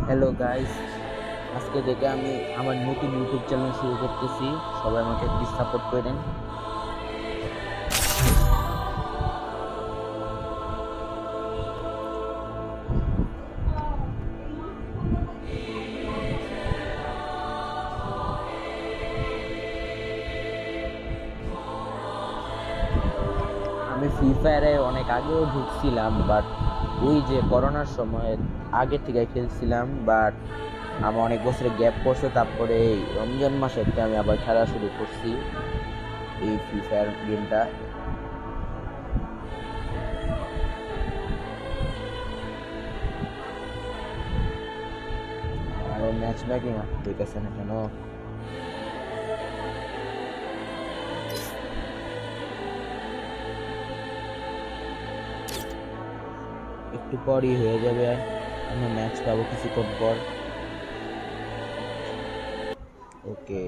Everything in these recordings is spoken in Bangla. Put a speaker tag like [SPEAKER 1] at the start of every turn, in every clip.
[SPEAKER 1] হ্যালো গাইস, আজকে থেকে আমি আমার নতুন ইউটিউব চ্যানেল শুরু করতেছি। সবাই আমাকে প্লিজ সাপোর্ট করেন। আমি ফ্রি ফায়ারে অনেক আগেও ঢুকছিলাম, বাট ওই যে করোনার সময় আগে থেকে খেলছিলাম, বাট আমার অনেক বছরের গ্যাপ পড়ছে। তারপরে এই রমজান মাসে আমি আবার খেলা শুরু করছি এই ফ্রি ফায়ার গেমটা। আর ম্যাচ মেকিং হইতেছে না কেন? একটু পরই হয়ে যাবে, আমরা ম্যাচ পাবো কিছুক্ষণ পর। ওকে,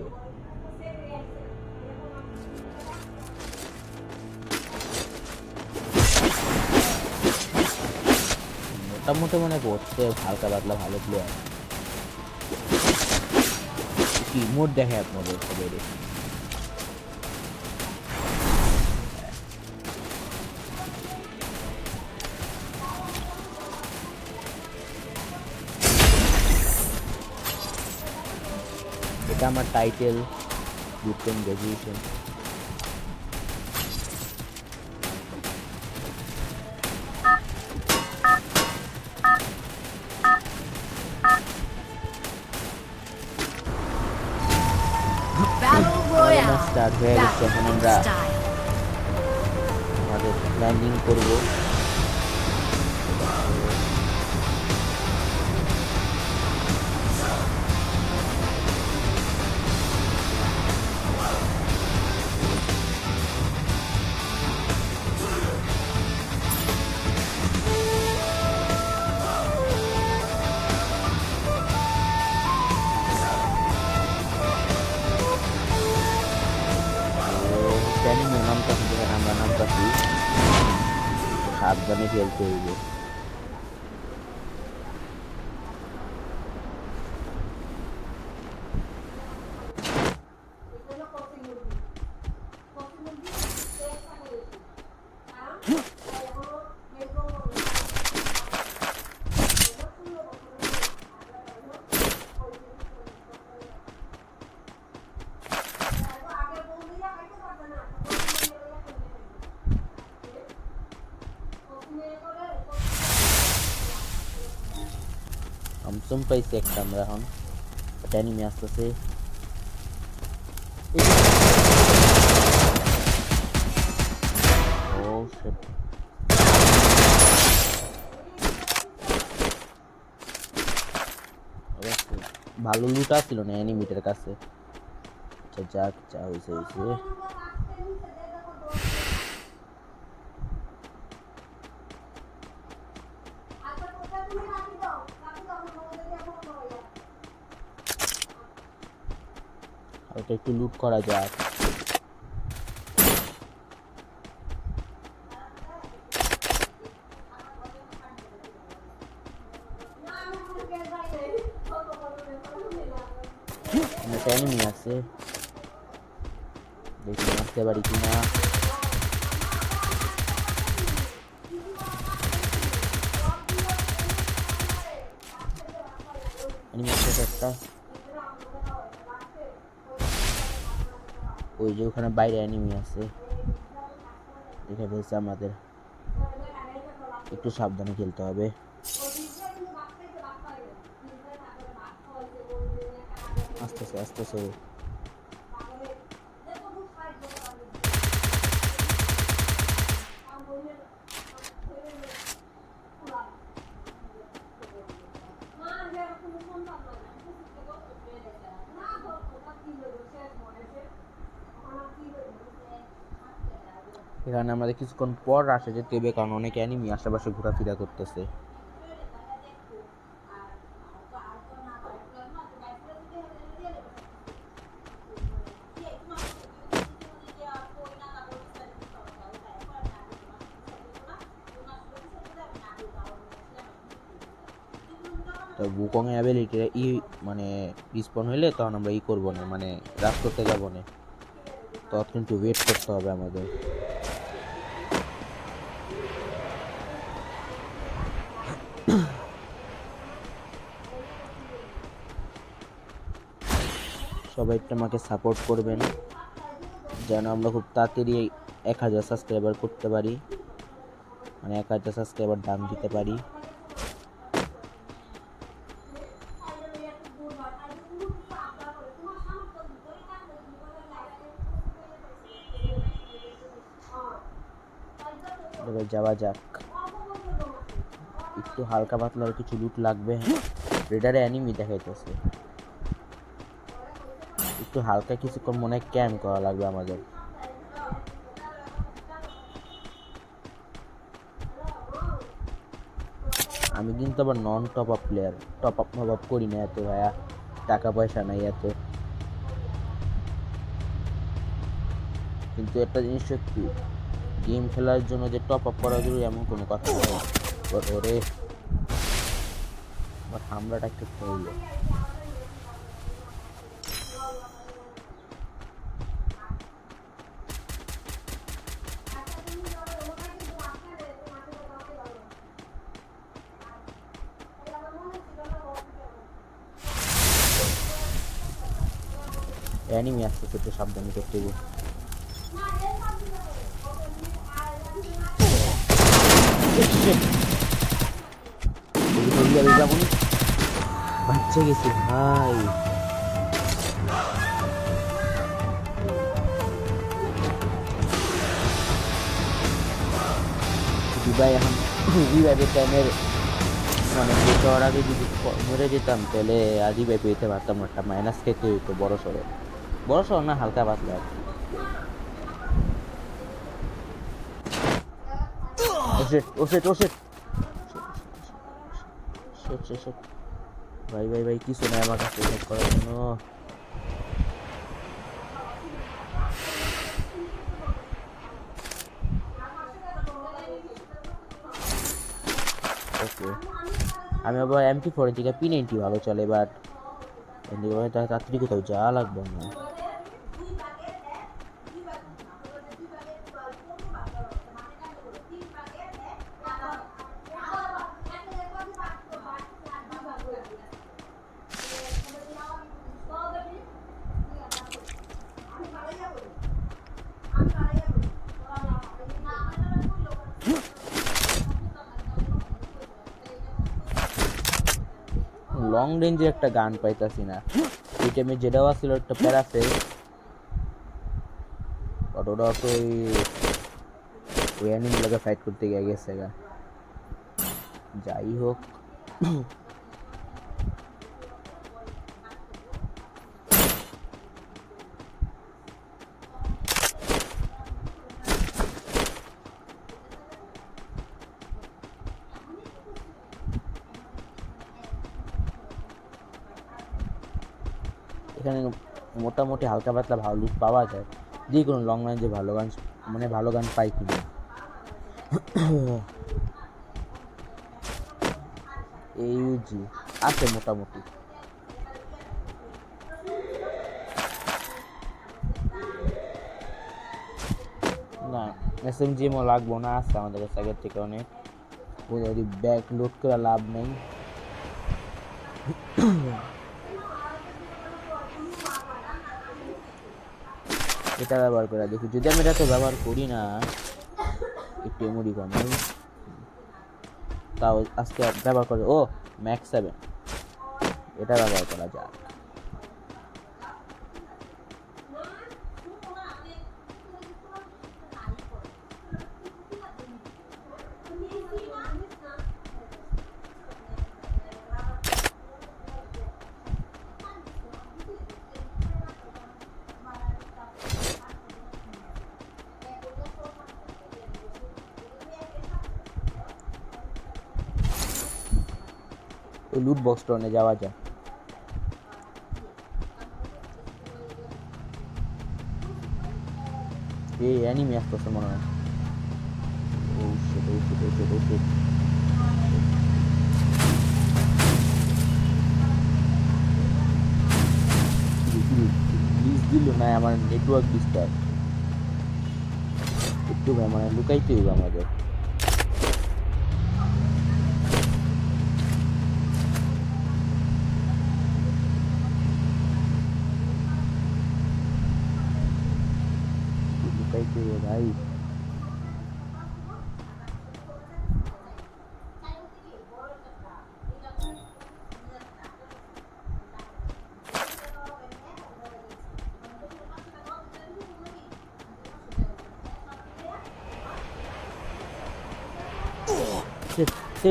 [SPEAKER 1] মোটামুটি মনে করছে হালকা পাতলা ভালো প্লেয়ার। কি মোড দেখে আপনাদের সবাই? এটা আমার টাইটেল, বিটকয়েন গ্রাজুয়েশন।
[SPEAKER 2] Battle
[SPEAKER 1] আমাদের
[SPEAKER 2] Royale.
[SPEAKER 1] স্টার্ট হয়ে গেছে, এখন
[SPEAKER 2] Battle
[SPEAKER 1] আমরা
[SPEAKER 2] style.
[SPEAKER 1] আমাদের ল্যান্ডিং করব। ট্রেনিং নামতাছি, যেখানে আমরা নামতাছি সাবধানে খেলতে হইবে। আমসম পাইছি একটা আমরা এখন। ট্রেনিং আসতেছে। ও শিট, ভালো লুটা ছিল না এনিমিটার কাছে। আচ্ছা যাক, যা হয়েছে হয়েছে। ওটা একটু লুট করা যাক। একটা এনিমি আছে, দেখি মারতে পারি কিনা। এনিমি আছে একটা, ওই যে ওখানে বাইরে এনিমি আছে, দেখে ফেলছে আমাদের। একটু সাবধানে খেলতে হবে। আসতেছে আসতেছে। এখানে আমাদের কিছুক্ষণ পর আসে যেতে হবে, কারণ অনেক অ্যানিমি আশেপাশে ঘোরাফেরা করতেছে। তো বুকং অ্যাবিলিটি মানে রিস্পন হইলে তখন আমরা করবো না, মানে রাজ করতে যাবো না, তখন কিন্তু ওয়েট করতে হবে আমাদের। সবাই একটু আমাকে সাপোর্ট করবেন যেন আমরা খুব তাড়াতাড়ি 1000 সাবস্ক্রাইবার করতে পারি, মানে 1000 সাবস্ক্রাইবার দাম দিতে পারি। এবার যাওয়া যাক, একটু হালকা পাতলার কিছু লুট লাগবে। রেডারে অ্যানিমি দেখাইতেছে, একটু হালকা কিছুক্ষণ মনে হয় ক্যাম্প করা লাগবে আমাদের। আমি কিন্তু আবার non top up player, top up করি না এত ভাইয়া, টাকা পয়সা নাই এত। কিন্তু একটা জিনিস সত্যি, গেম খেলার জন্য যে টপ আপ করা জরুরি এমন কোনো কথা নেই। ওরে আমার হামলাটা একটু হইলো। অ্যানিমি আসতেছে, একটু সাবধানে করতে হবে। বাচ্চা গেছি ভাই, ভাই এখন রিভাইভের টাইমের মানে যেতে হওয়ার আগে যদি মরে যেতাম তাহলে আর রিভাইভ পেতে পারতাম না, একটা মাইনাস খেতে হইতো বড় সড়ো না, হালকা পাতলা। ভাই ভাই ভাই কিছু নাই আমার কাছে হেল্প করার জন্য। ওকে, আমি আবার MP4 থেকে P90 ভালো চলে, বাট তাড়াতাড়ি কোথাও যাওয়া লাগবে না। লং রেঞ্জের একটা গান পাইতাছি না, এই টাইমে যেটাও আসছিল একটা প্যারাফে, ওটা তো ওই অ্যানিমি লাগে ফাইট করতে গিয়ে গেছে গা। যাই হোক, এখানে মোটামুটি হালকা পাতলা ভালো লুট পাওয়া যায়, যে কোনো লং রেঞ্জে ভালো গান, মানে ভালো গান পাই কিনা। এইউজি আছে মোটামুটি, না SMG লাগবো না, আছে আমাদের কাছে আগের থেকে অনেক, যদি ব্যাক লোড করে লাভ নেই। এটা ব্যবহার করে দেখি, যদি আমি এটা তো ব্যবহার করি না, একটু এমডি কম তাও আজকে ব্যবহার করে। ও ম্যাক্স 7, এটা ব্যবহার করা যায়। ওই লুট বক্স টনে যাওয়া যায়। এই অ্যানিমি আসতেছে মনে হয়। ও শিট ও শিট ও শিট ও শিট, কিলো নাই, আমার নেটওয়ার্ক ডিস্টার্ব। একটু ভাই মানে লুকাইতে হইব আমাদের। লুকাইতে হইব ভাই।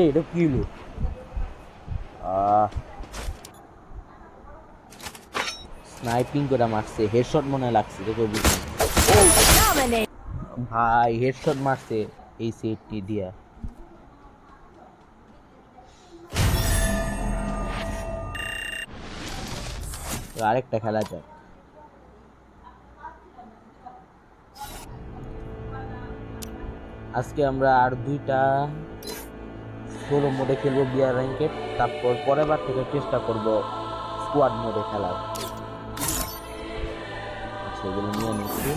[SPEAKER 1] এটা কি হলো? স্নাইপিং করে মারছে, হেডশট মনে হয় লাগছে, দেখো বুঝলাম।
[SPEAKER 2] Dominate.
[SPEAKER 1] ভাই হেডশট মারছে এই সেটটি দিয়া। আরেকটা খেলা যাক। আজকে আমরা আর দুইটা সোলো মোডে খেলবো বিয়ার র্যাঙ্কেট, তারপর পরের বার থেকে চেষ্টা করব স্কোয়াড মোডে খেলার। সেগুলো নিয়ে নিচ্ছি।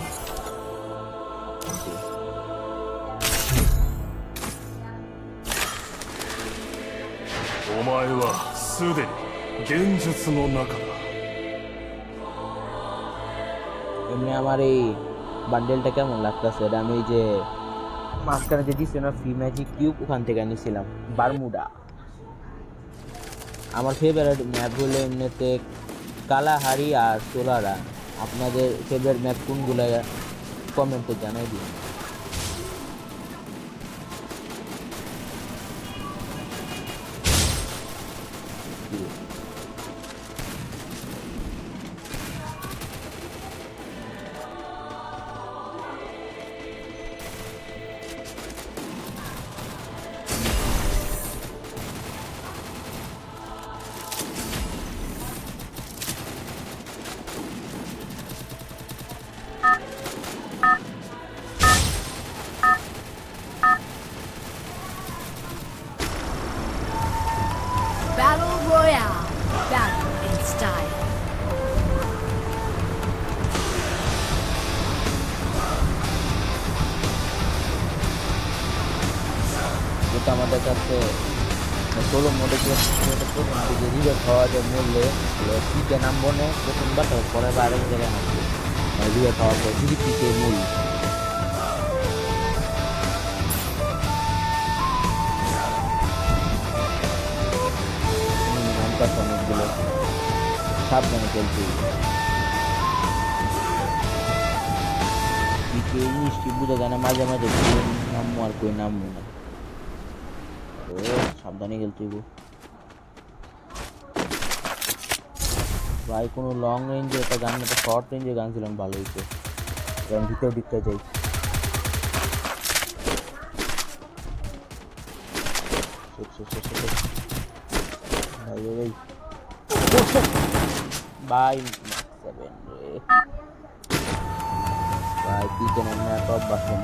[SPEAKER 3] お前はすでに現実の中だ。
[SPEAKER 1] এমনি আমার এই বান্ডেলটা কেমন লাগতেছে, এটা আমি এই যে মাঝখানে যে দিচ্ছে না ফ্রি ম্যাজিক কিউব, ওখান থেকে নিয়েছিলাম বারমুডা। আমার ফেভারিট ম্যাপ হলো এমনিতে কালাহারি আর সোলারা। আপনাদের ফেভারিট ম্যাপ কোনগুলো কমেন্টে জানাই দিন।
[SPEAKER 2] Battle Royale. Battle in style.
[SPEAKER 1] যেটা আমাদের কাছে ষোলো মোডে প্রথম দিকে রিভার খাওয়া যায় মরলে পিকে নামবো না প্রথমবার, তো পরে বা আরেক জায়গায় নামবে রিভার খাওয়ার পর যদি পিকে মূল। নামটা অনেকগুলো সাবধানে খেলতে পিকে মিষ্টি বোঝা যায় না, মাঝে মাঝে নামবো আর কই নামবো না। সাবধানে খেলতে হইব ভাই। কোনো লং রেঞ্জে একটা গান, একটা শর্ট রেঞ্জে গান ছিলাম ভালো হয়েছে, কারণ ভিতর দিকটা যাই। ভাই ভাই সেভেন রে ভাই, পিকে না টপ বাসন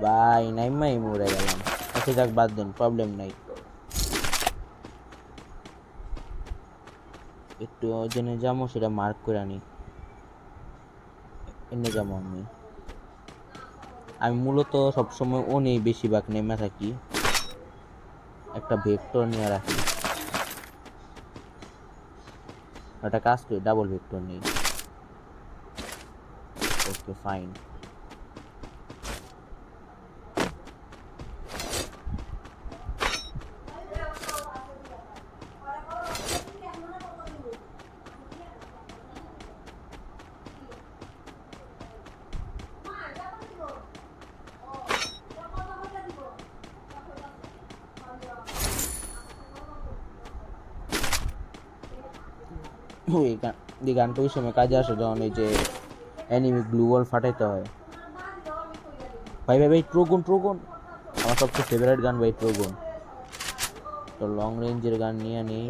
[SPEAKER 1] ভাই নাইমাই মরে গেলাম। আচ্ছা যাক, বাদ দেন, প্রবলেম নাই। একটু জেনে যাবো, সেটা মার্ক করে আনি। এনে যাবো আমি মূলত সবসময় ও নেই বেশিরভাগ নেমে থাকি, একটা ভেক্টর নিয়ে রাখি। একটা কাজ করি, ডাবল ভেক্টর নেই। Okay fine. এই গানটা ওই সময় কাজে আসে যখন এই যে অ্যানিমি গ্লু ওয়াল ফাটাইতে হয়। ভাই ভাই ভাই ট্রোগন ট্রোগন আমার সবচেয়ে ফেভারিট গান ভাই ট্রোগন। তো লং রেঞ্জের গান নিয়ে নেই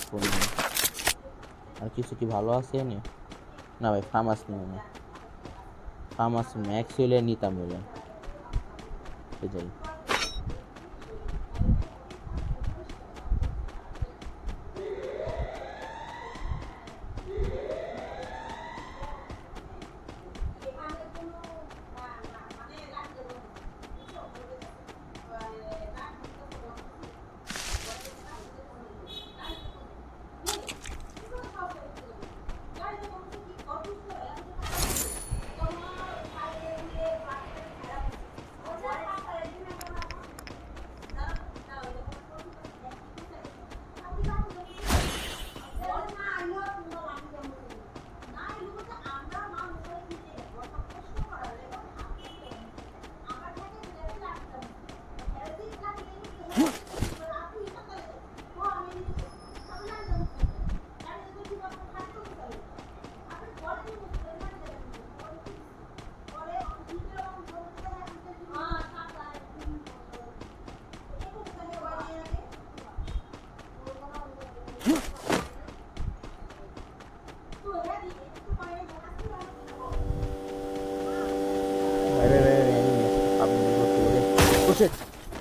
[SPEAKER 1] ফোন নিয়ে। আর কিছু কি ভালো আছে এনে? না ভাই ফার্মাস নিও না, ফার্মাস ম্যাক্স হইলে নিতাম বলে যাই।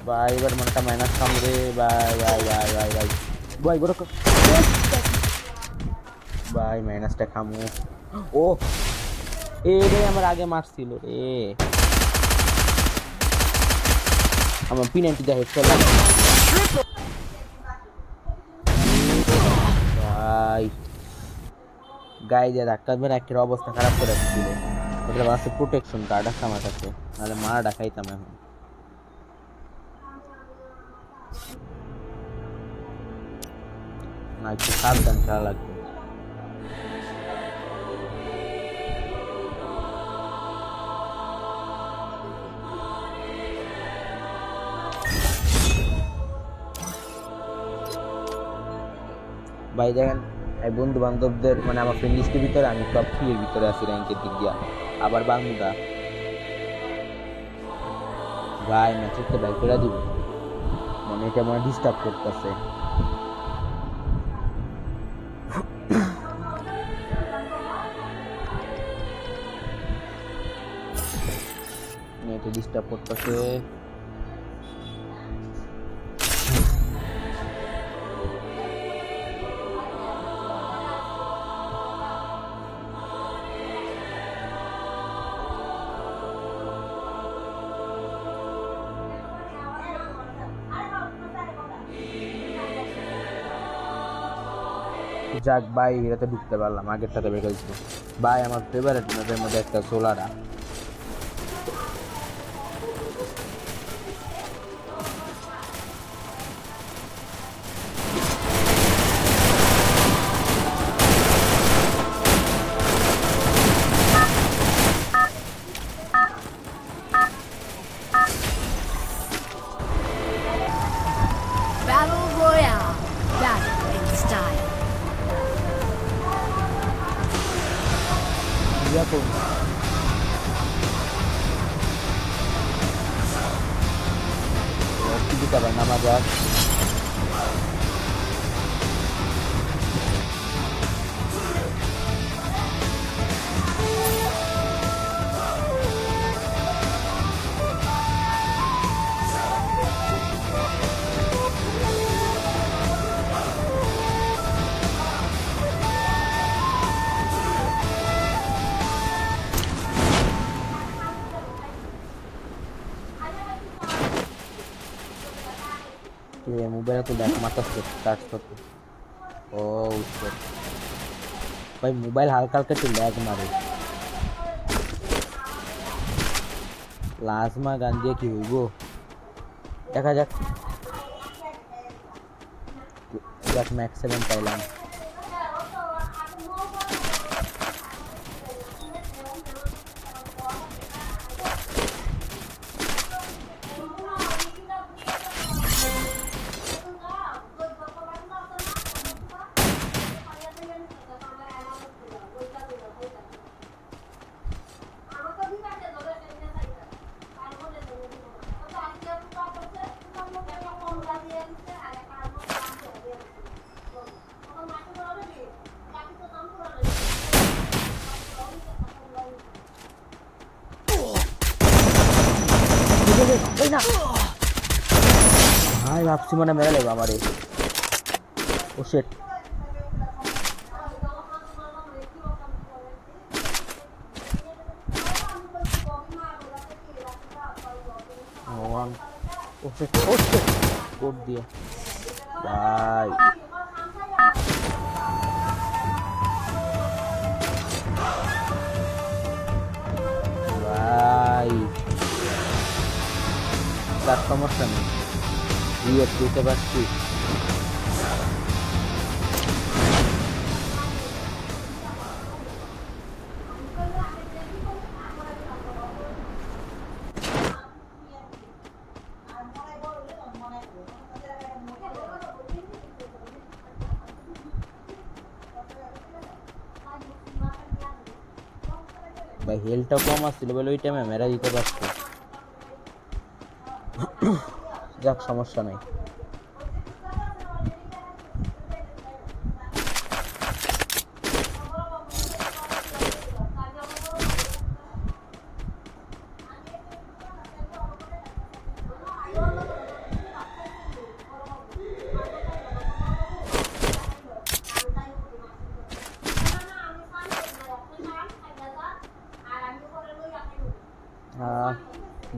[SPEAKER 1] ভাই এবার মনটা মাইনাস কাম রে ভাই ভাই ভাই ভাই ভাই ভাই বড় ভাই মাইনাসটা খামু। ও এ রে আমার আগে মারছিল রে, আমার পিনান্টি দেখে চলে ভাই গায়ে দিয়ে ধাক্কা মেরে একের অবস্থা খারাপ করে দিচ্ছিল। এটা বাসে প্রোটেকশন কার্ড আছে আমার কাছে, নাহলে মারা ডাকাইতাম এখন। না একটু সাবধান খেলা লাগবে। ভাই দেখেন এই বন্ধু বান্ধবদের মানে আমার ফ্রেন্ড লিস্টের ভিতরে আমি টপ 3 এর ভিতরে আছি র্যাঙ্কের দিক দিয়া। আবার বাংলা ভাই ম্যাচের তো ব্যাক করে দিব, মানে এটা মনে ডিস্টার্ব করতেছে। এটা ডিস্টার্ব করতেছে। যাক ভাই এটাতে ঢুকতে পারলাম, আগেরটাতে বের করেছিল। ভাই আমার ফেভারিট ম্যাপের মধ্যে একটা সোলারা।
[SPEAKER 2] Battle Royale. Battle in style.
[SPEAKER 1] Kita nama guys. মোবাইলে তো দেখ মাথা স্টার্ট করতে। ও ভাই মোবাইল হালকা হালকা একটু ল্যাগ মারে। প্লাজমা গান দিয়ে কি হইব দেখা যাক। যাক ম্যাক্স 7 পাইলাম। ভাই ভাবছি মনে মেরে দেবো আমারে। ও শিট। ভগবান। ও শিট, ও শিট। কোড দিয়ে ভাই। ভাই তার সমস্যা নেই, রিয়েট দিতে পারছি। ভাই হেলটা কম আসছিল বলে ওই টাইমে মেরা দিতে পারছি। যাক সমস্যা নাই।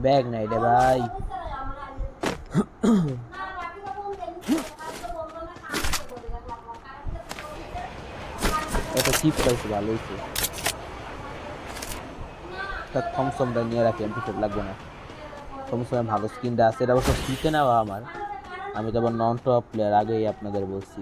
[SPEAKER 1] ব্যাগ নাই রে ভাই। এটা চিপ পাইছে, ভালো হয়েছে। থমসমটা নিয়ে রাখি, এমপিফোর লাগবে না। থমসম ভালো স্কিনটা আছে, এটা অবশ্য ফ্রিতে নেওয়া আমার। আমি তো আবার নন টপ প্লেয়ার, আগেই আপনাদের বলছি।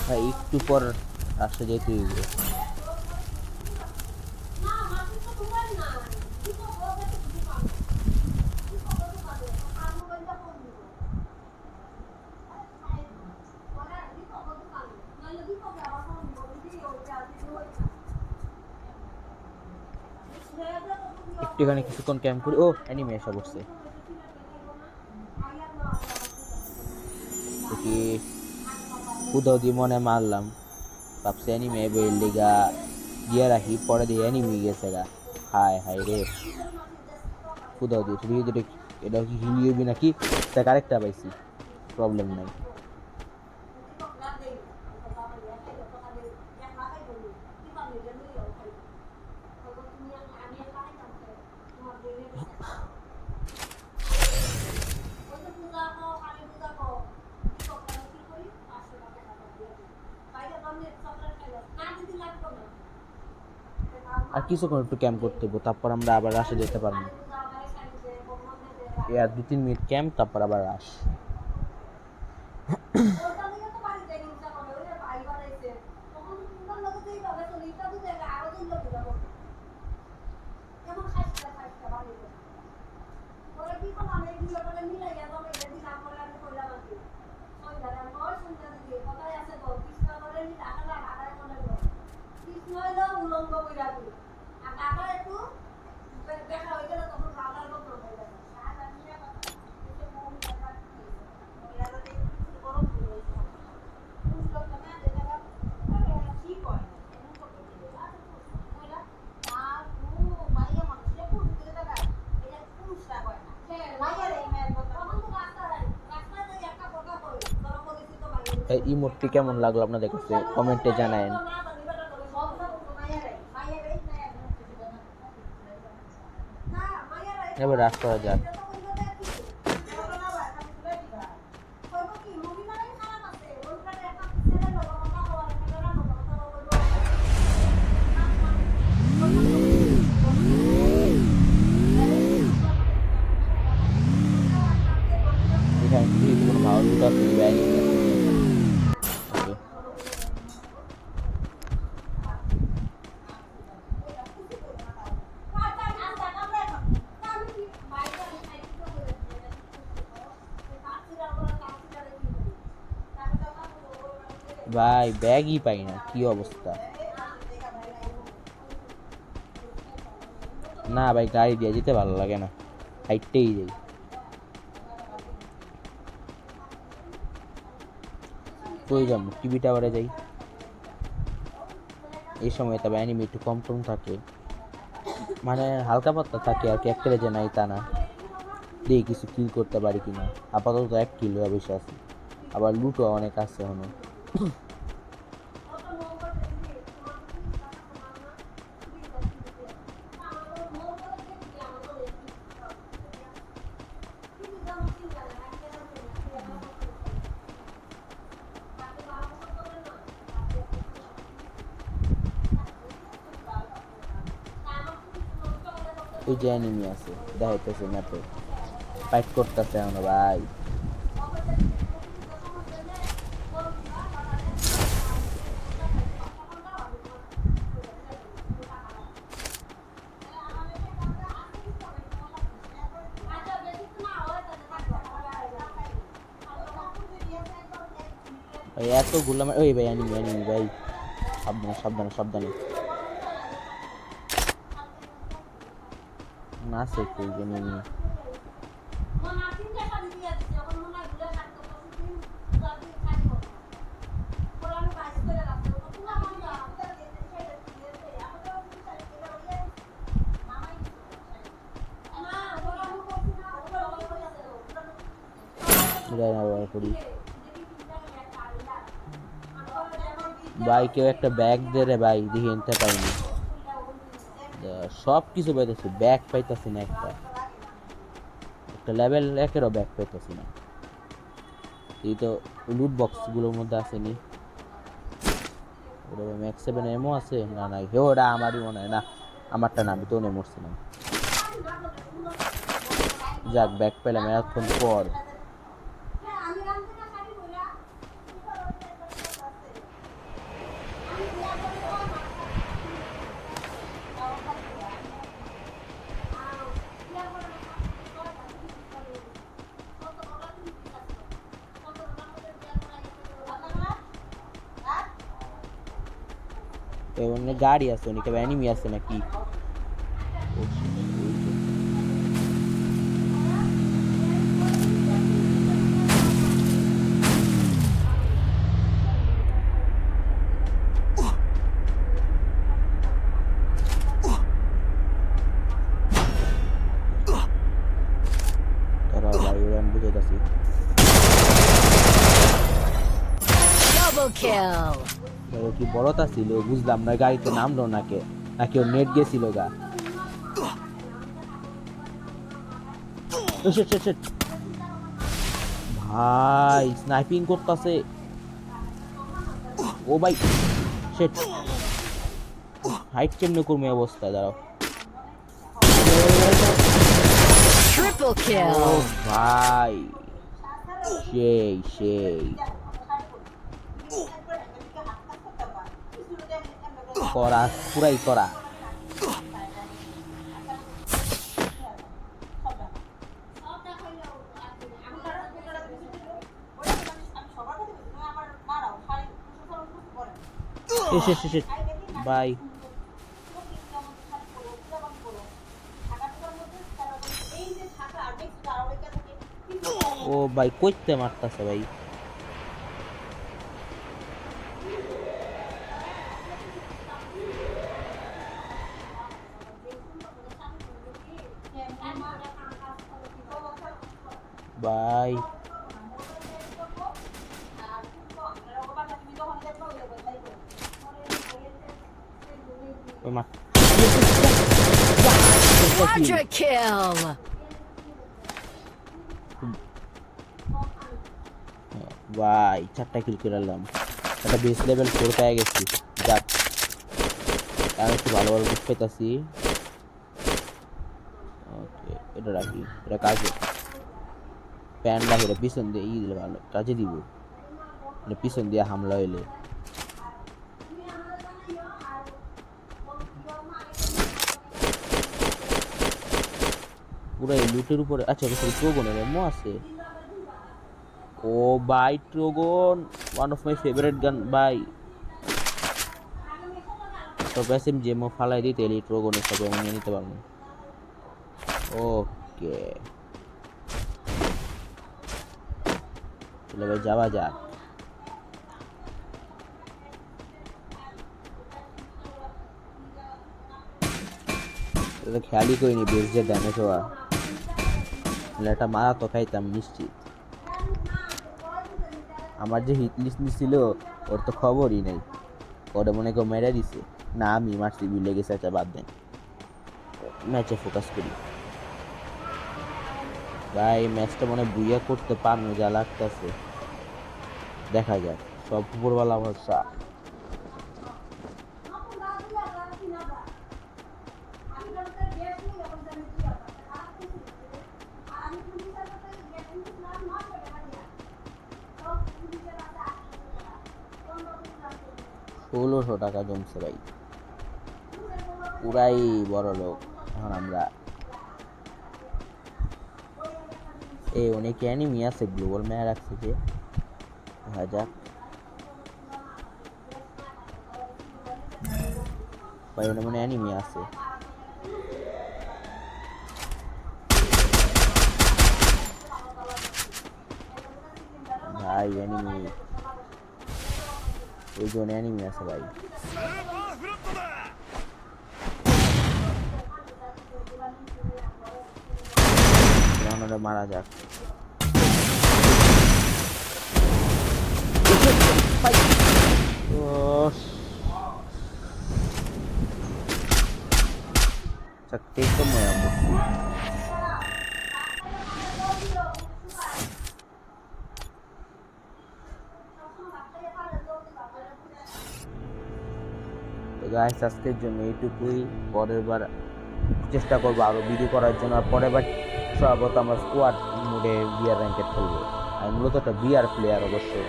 [SPEAKER 1] ভাই একটু পর আসতে যেতে হইবে। একটুখানি কিছুক্ষণ ক্যাম্প করি। ও অ্যানিমে এসে পড়ছে। দেখি কোথাও দিয়ে মনে মারলাম, ভাবছি অ্যানিমে বইয়ের লিগা দিয়ে রাখি, পরে দিয়ে অ্যানিমে গেছে গা। হায় হায় রে, কোথাও দিয়ে শুধু ভিতরে। এটা কি হিলি হবি নাকি? দেখ আরেকটা পাইছি, প্রবলেম নাই। আর কিছুক্ষণ একটু ক্যাম্প করতে হবো, তারপর আমরা আবার রাশে যেতে পারবো। আর 2-3 মিনিট ক্যাম্প, তারপর আবার রাশ। এই ইমোটটি কেমন লাগলো আপনাদের কাছে কমেন্টে জানায়েন। এবার রাশ করা যাক। এখানে যদি কোনো ভালো লুটা পেয়ে যায়। ভাই ব্যাগই পাই না, কি অবস্থা। না ভাই গাড়ি দিয়ে যেতে ভালো লাগে না, হাইটেই যাই। কই যাম টিভি টাওয়ারে যাই, এই সময় তবে অ্যানিমি একটু কম কম থাকে, মানে হালকা পাতলা থাকে আর কি, একটা যে নাই তা না। দেখি কিছু কিল করতে পারি কিনা, আপাতত এক কিল হয়ে বসে আছে, আবার লুটও অনেক আছে এখনো। ওই যে অ্যানিমি আছে দেখাইতেছে ম্যাপে, ফাইট করতেছে এখনো ভাই। ভাই এত গুলাম, ওই ভাই অ্যানিমি অ্যানিমি ভাই, সাবধানে সাবধানে সাবধানে, না সে কই অ্যানিমি। করি ভাই, কেউ একটা ব্যাগ দে রে ভাই, দেখি এনতে পাইনি, সব কিছু পাইতেছি, ব্যাগ পাইতেছি না, একটা একটা লেভেল একেরও ব্যাগ পাইতেছি না। এই তো লুট বক্স গুলোর মধ্যে আসেনি, ওটা ম্যাক্স 7 এমও আছে না, নাই হে ওটা আমারই মনে হয়, না আমারটা না, আমি তো নে মরছিলাম। যাক ব্যাগ পেলাম এতক্ষণ পর। গাড়ি আছে অনেক, অ্যানিমি আছে নাকি? তারা ভাই ওরা আমি বুঝাইতেছি।
[SPEAKER 2] Double kill.
[SPEAKER 1] কি বড়তা ছিল বুঝলাম না, গাড়িতে নামলো নাকি, নাকি ওর নেট গেছিল গা। ভাই স্নাইপিং করতেছে, ও ভাই শেট, হাইট কেমনে করবো অবস্থা, দাঁড়াও।
[SPEAKER 2] Triple
[SPEAKER 1] ও
[SPEAKER 2] kill.
[SPEAKER 1] ভাই সেই সেই করা, পুরাই করা। বাই। ও ভাই কইতে মারতাছে ভাই, ভাই ওই মার।
[SPEAKER 2] Quadra kill.
[SPEAKER 1] ভাই 4টা কিল করে নিলাম, একটা বেস লেভেল 4 পেয়ে গেছি। যাক আমি একটু ভালো ভালো বুঝ পেতাছি। ওকে এটা রাখি, এটা কাজে প্যান রাখি, এটা পিছন দিয়ে ই দিলে ভালো কাজে দিব, এটা পিছন দিয়ে হামলা হইলে। পুরো লুটের উপরে। আচ্ছা ট্রোগনের এমও আছে। ও ভাই ট্রোগন ওয়ান অফ মাই ফেভারিট গান ভাই, তো প্যাসিভ জেমও ফালাই দিতে এলি ট্রোগনের সব এমন নিয়ে নিতে পারবো। ওকে চলে ভাই যাওয়া যাক। এটা খেয়ালই করিনি বেশ যে ড্যামেজ হওয়া, তাহলে একটা মারা তো খাইতাম নিশ্চিত। আমার যে হিট লিস্ট ছিল ওর তো খবরই নেই, ওটা মনে কেউ মেরে দিছে না আমি মারছি, ভুলে গেছে। আচ্ছা বাদ দেন, ম্যাচে ফোকাস করি। ভাই ম্যাচটা মনে হয় বুইয়া করতে পারবো যা লাগতেছে, দেখা যাক, সব উপরওয়ালা ভরসা। $1600 জমছে ভাই, পুরাই বড় লোক এখন আমরা। এই অনেক অ্যানিমি আছে, গ্লোবাল ম্যাচ রাখছে যে, দেখা যাক। ভাই ওখানে মনে অ্যানিমি আছে, ভাই অ্যানিমি, ওই জন্য অ্যানিমি আছে ভাই। মারা যাক। Sakit mo yan mo. তো গাইস আজকের জন্য এইটুকুই, পরের বার চেষ্টা করবো আরো ভিডিও করার জন্য। আর পরের বার সম্ভবত আমরা স্কোয়াড মোডে বিআর র্যাঙ্কে খেলবো, আমি মূলত একটা বিআর প্লেয়ার অবশ্যই।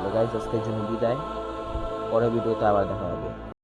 [SPEAKER 1] তো গাইস আজকের জন্য বিদায়, পরের ভিডিওতে আবার দেখা হবে।